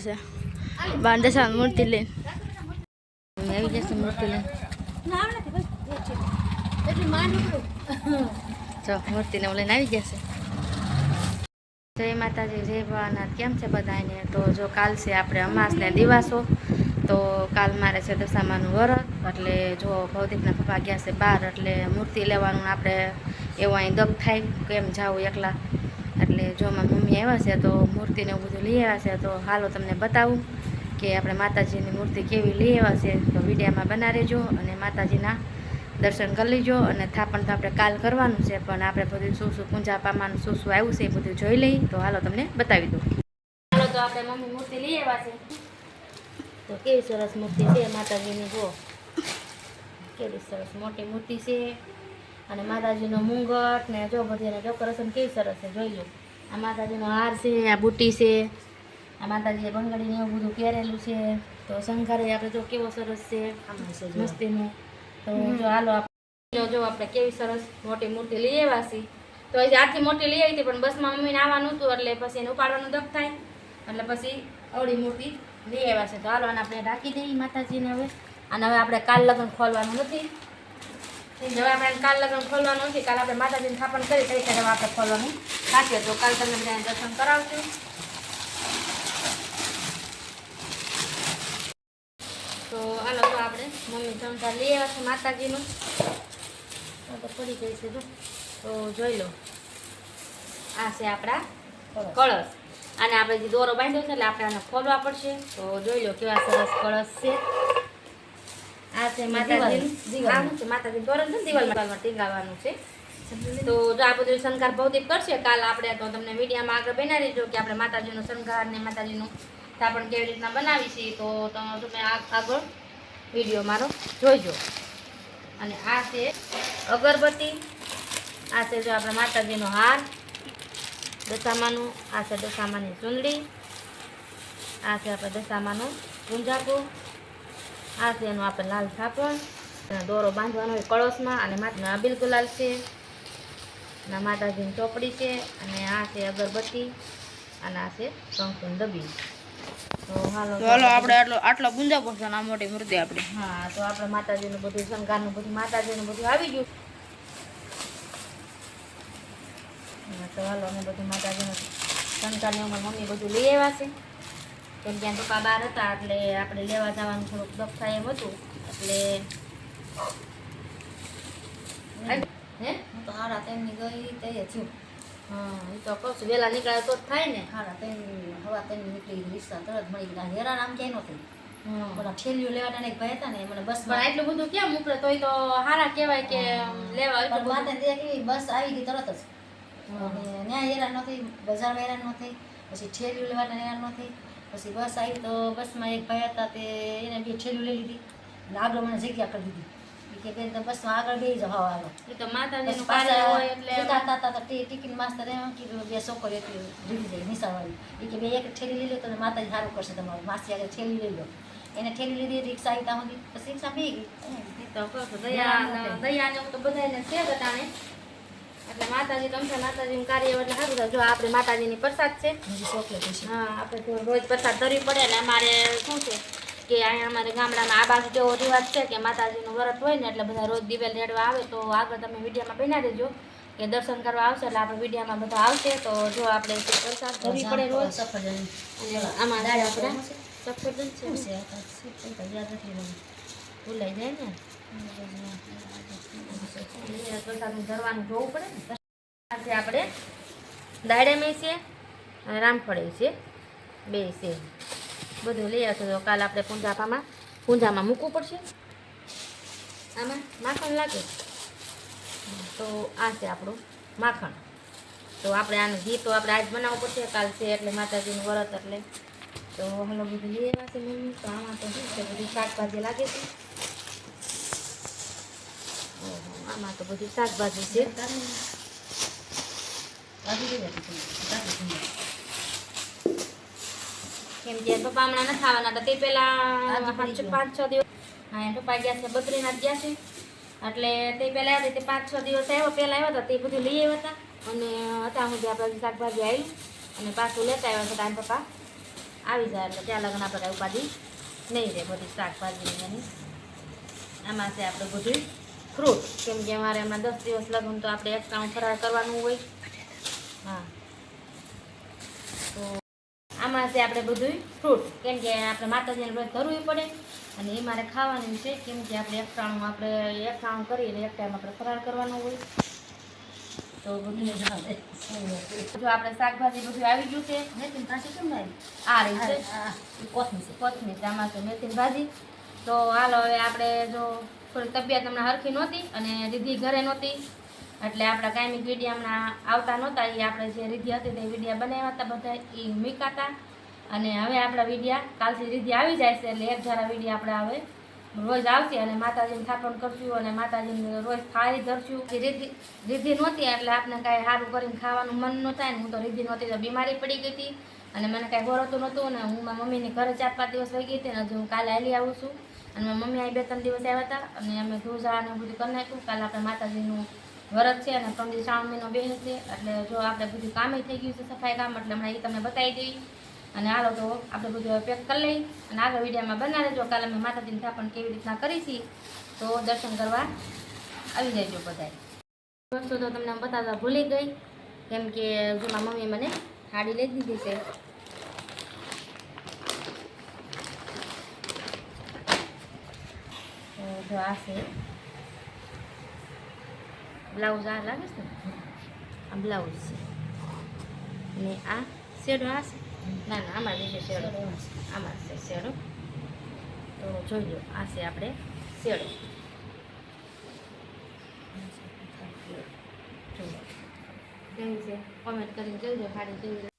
છે બાંધેસા મૂર્તિ લઈને આવી જશે મૂર્તિ લઈને જો મૂર્તિને લઈને આવી જશે. જય માતાજી, જય ભવાનાથ. કેમ છે બધાને? તો જો કાલ છે આપણે અમાસને દિવાસો. તો કાલ મારે છે દશામાનું વરત, એટલે જો ભૌતિકના પપ્પા ગયા છે બહાર, એટલે મૂર્તિ લેવાનું આપણે એવું અહીં દગ થાય કેમ જાવું એકલા. એટલે જો મારી મમ્મી આવ્યા છે તો મૂર્તિને એવું બધું લઈ આવ્યા છે. તો હાલો તમને બતાવું કે આપણે માતાજીની મૂર્તિ કેવી લઈ આવ્યા છે. તો વિડીયોમાં બના રહેજો અને માતાજીના દર્શન કરી લીજો. અને થાપણ તો આપણે કાલ કરવાનું છે, પણ આપણે બધું શું શું પૂજા પામાનું શું શું આવ્યું છે એ બધું જોઈ લઈ. તો હાલો તમને બતાવી દઉં. હાલો તો આપણે મમ્મી મૂર્તિ લઈ આવ્યા છે. તો કેવી સરસ મૂર્તિ છે માતાજીની, જુઓ કેવી સરસ મોટી મૂર્તિ છે. અને માતાજીનો મુંગટ ને જો બધી ડેકોરેશન કેવી સરસ છે, જોઈ લો. આ માતાજીનો હાર છે, આ બુટ્ટી છે, આ માતાજીએ બંગડીને એવું બધું પહેરેલું છે. તો શંખારે આપણે જો કેવો સરસ છે મસ્તીનું. તો જો હાલો જો આપણે કેવી સરસ મોટી મૂર્તિ લઈ આવ્યા છીએ. તો હજી આટલી મોટી લઈ આવી હતી, પણ બસમાં મમ્મીને આવવાનું હતું એટલે પછી એને ઉપાડવાનું દબ થાય, એટલે પછી અવળી મૂર્તિ લઈ આવ્યા છે. તો હાલો આને આપણે રાખી દઈએ માતાજીને હવે. અને હવે આપણે કાલ લગ્ન ખોલવાનું નથી. હવે આપણે કાલ લગ્ન ખોલવાનું નથી, કાલ આપણે માતાજીને સ્થાપન કરી તરીકે હવે આપણે ખોલવાનું થશે. તો કાલ તમને બધાને દર્શન કરાવશું. તો હાલો તો આપણે મમ્મી ચમચા લઈ આવ્યા છે માતાજીનું. તો પડી ગઈ છે જો. તો જોઈ લો, આ છે આપણા કળશ. અને આપણે જે દોરો બાંધ્યો છે એટલે આપણે આને ખોલવા પડશે. તો જોઈ લો કેવા સરસ કળશ છે. આ છે માતાજી માતાજી તોરણ છે, દિવાલમાં ટીંગાવવાનું છે. તો જો આ બધું શણગાર ભૌતિક કરશે કાલ આપણે. તો તમને વિડીયોમાં આગળ બનાવી દેજો કે આપણે માતાજીનો શણગાર ને માતાજીનું સ્થાપન કેવી રીતના બનાવી છીએ. તો તમે આગળ વિડીયો મારો જોઈજો. અને આ છે અગરબત્તી, આ છે જો આપણે માતાજીનો હાર દશામાનું, આ છે દશામાની ચૂંદડી, આ છે આપણે દશામાનું ગુંજાકું, આ છે એનું આપણે લાલ સાપણ, દોરો બાંધવાનો હોય કળશમાં. અને માતાના અબીલ ગુલાલ છે, અને માતાજીની ચોપડી છે, અને આ છે અગરબત્તી, અને આ છે કંકુની ડબ્બી. તો હાલો આપણે આટલો ગુંજા પડશે આ મોટી મૂર્તિ આપણી. હા, તો આપણે માતાજીનું બધું શણગારનું બધું માતાજીનું બધું આવી ગયું. તો હાલો અમે બધું માતાજીનું શણગારને મમ્મી બધું લઈ આવ્યા છે. કેમ ત્યાં પપ્પા બહાર હતા એટલે આપણે લેવા જવાનું થોડુંક દખ થાય એમ હતું. એટલે હું તો હારા તેમની ગઈ તે થયું. હા, એ તો કહું છું વહેલા નીકળે તો જ થાય ને. હારા તેમની હવા તેમની નીકળી રિક્ષા તરત મળી ગયા. હેરાન આમ ક્યાંય નહોતી. બધા ઠેલીઓ લેવાના એક ભાઈ હતા ને મને બસ પણ એટલું બધું કેમ ઉપડે તોય તો હારા કહેવાય કે લેવા. પણ માથે તે કેવી બસ આવી ગઈ તરત જ. અને ત્યાં હેરાન નહોતી, બજારમાં હેરાન નહોતી, પછી ઠેલીઓ લેવાના હેરાન નહોતી. પછી બસ આવી તો બસમાં એક ભાઈ હતા તે એને બી ઠેલીઓ લઈ લીધી અને આગળ મને જગ્યા કરી દીધી કે બેન તમે બસમાં આગળ બેસી જાઓ. હવા હાલો એ તો માતાજીનું કાર્ય હોય એટલે ટિકિટ માસ્તર એમ કીધું બે છોકરીઓ એટલી લીધી જાય નિશાવાળી. એ કે બે એક ઠેલી લઈ લો તો માતાજી સારું કરશે તમારું. માસી આગળ ઠેલી લઈ લો. એને ઠેલી લીધી, રિક્ષા આવી ત્યાં સુધી પછી રિક્ષા બે ગઈ. તો કહું છું દયાને તો બધાને છે બધાને. એટલે માતાજી ગમશે, માતાજીનું કાર્ય એટલે સારું થાય. જો આપણે માતાજીની પ્રસાદ છે. હા, આપણે તો રોજ પ્રસાદ ધરવી પડે ને. અમારે શું છે કે અહીંયા અમારે ગામડામાં આ બાજુ જેવો રિવાજ છે કે માતાજીનું વ્રત હોય ને એટલે બધા રોજ દિવેલ રેડવા આવે. તો આગળ તમે વિડીયોમાં બના દેજો કે દર્શન કરવા આવશે એટલે આપણે વિડીયોમાં બધા આવશે. તો જો આપણે પ્રસાદ ધરવી પડે રોજ. આમાં આપણે સફરજન છે ભૂલાઈ જાય ને. પ્રસાદનું ધરવાનું જોવું પડે ને. આપણે દાડેમાં છે અને રામફળે છે, બે છે. બધું લઈ આવશે. તો કાલે આપણે પૂંજામાં મૂકવું પડશે. આમાં માખણ લાગે તો આ છે આપણું માખણ. તો આપણે આનું ઘી તો આપણે આજ બનાવવું પડશે, કાલ છે એટલે માતાજીનું વ્રત એટલે. તો હલો બધું લઈ આવ્યા છે મમ્મી. તો આમાં તો શું છે બધી શાકભાજી લાગે છે. આમાં તો બધી શાકભાજી છે. કેમ કે પપ્પા હમણાં નથી આવવાના હતા. તે પહેલાં 5-6 દિવસ હા પપ્પા ગયા છે બદ્રીનાથ ગયા છે. એટલે તે પહેલાં આવ્યા તે 5-6 દિવસ આવ્યા પહેલાં આવ્યા હતા તે બધું લઈ આવ્યા હતા. અને અત્યાર સુધી આપણે શાકભાજી આવી અને પાછું લેતા આવ્યા હતા ટાઈમ પપ્પા. આવી જાય એટલે ત્યાં લગ્ન આપણે કાંઈ ઉપાધિ નહીં રહે બધી શાકભાજી એની. આમાં છે આપણે બધું ફ્રૂટ, કેમ કે અમારે એમાં 10 દિવસ લગ્ન તો આપણે એકટાણું ફરાળ કરવાનું હોય. હા, તો આમાં છે આપણે બધું ફ્રૂટ, કેમ કે આપણે માતાજીને વ્રત ધરવું પડે અને એ મારે ખાવાનું છે, કેમ કે આપણે એકટાણું કરીને એક ટાઈમ આપણે ફરાળ કરવાનું હોય. તો બધું જો આપણે શાકભાજી બધું આવી ગયું છે. મેથીની ભાજી કેમ આવી? આ રહી છે કોથમીર છે, આમાં છે મેથીની ભાજી. તો હાલો હવે આપણે જો થોડી તબિયત હમણાં હરખી નહોતી અને રીધી ઘરે નહોતી, એટલે આપણા કાયમિક વિડીયા હમણાં આવતા નહોતા. એ આપણે જે રીધી હતી તે વિડીયા બનાવ્યા હતા બધા, એ મૂક્યા હતા. અને હવે આપણા વિડીયા કાલથી રીધી આવી જાય છે, એટલે એક ધારા વિડીયા આપણે હવે રોજ આવશે અને માતાજીને સ્થાપન કરશું અને માતાજીને રોજ થાળી ધરશું. રીધી નહોતી એટલે આપણે કાંઈ સારું કરીને ખાવાનું મન ન થાય ને. હું તો રીધી નહોતી તો બીમારી પડી ગઈ હતી અને મને કાંઈ ગોરતું નહોતું ને. હું મારા મમ્મીની ઘરે 4-5 દિવસ વહી ગઈ હતી ને હજુ હું કાલે હાલી આવું છું. અને મારી મમ્મી અહીં 2-3 દિવસ આવ્યા હતા અને અમે ધોજા અને બધું કરી નાખ્યું. કાલે આપણે માતાજીનું વ્રત છે અને 3 દી શ્રાવણ મહિનો બેસે છે, એટલે જો આપણે બધું કામે થઈ ગયું છે, સફાઈ કામ, એટલે હમણાં એ તમને બતાવી દઈ. અને હાલો તો આપણે બધું પેક કરી લઈ અને આગળ વિડીયોમાં બના રહેજો. કાલે અમે માતાજીની સ્થાપન કેવી રીતના કરીશી તો દર્શન કરવા આવી જજો બધાય. વસ્તુ તો તમને બતાવતા ભૂલી ગઈ, કેમ કે જો મારી મમ્મીએ મને સાડી લઈ દીધી છે. તો જો આ છે બ્લાઉઝ, આ લાગે છે ને, આ બ્લાઉઝ છે ને આ શેડો. આ છે ના ના, આમાં લીધે શેડો, આમાં છે શેડો. તો જોઈ લો, આ છે આપણે શેડો. કેવી છે કોમેન્ટ કરીને જોઈજો સાડી કેવી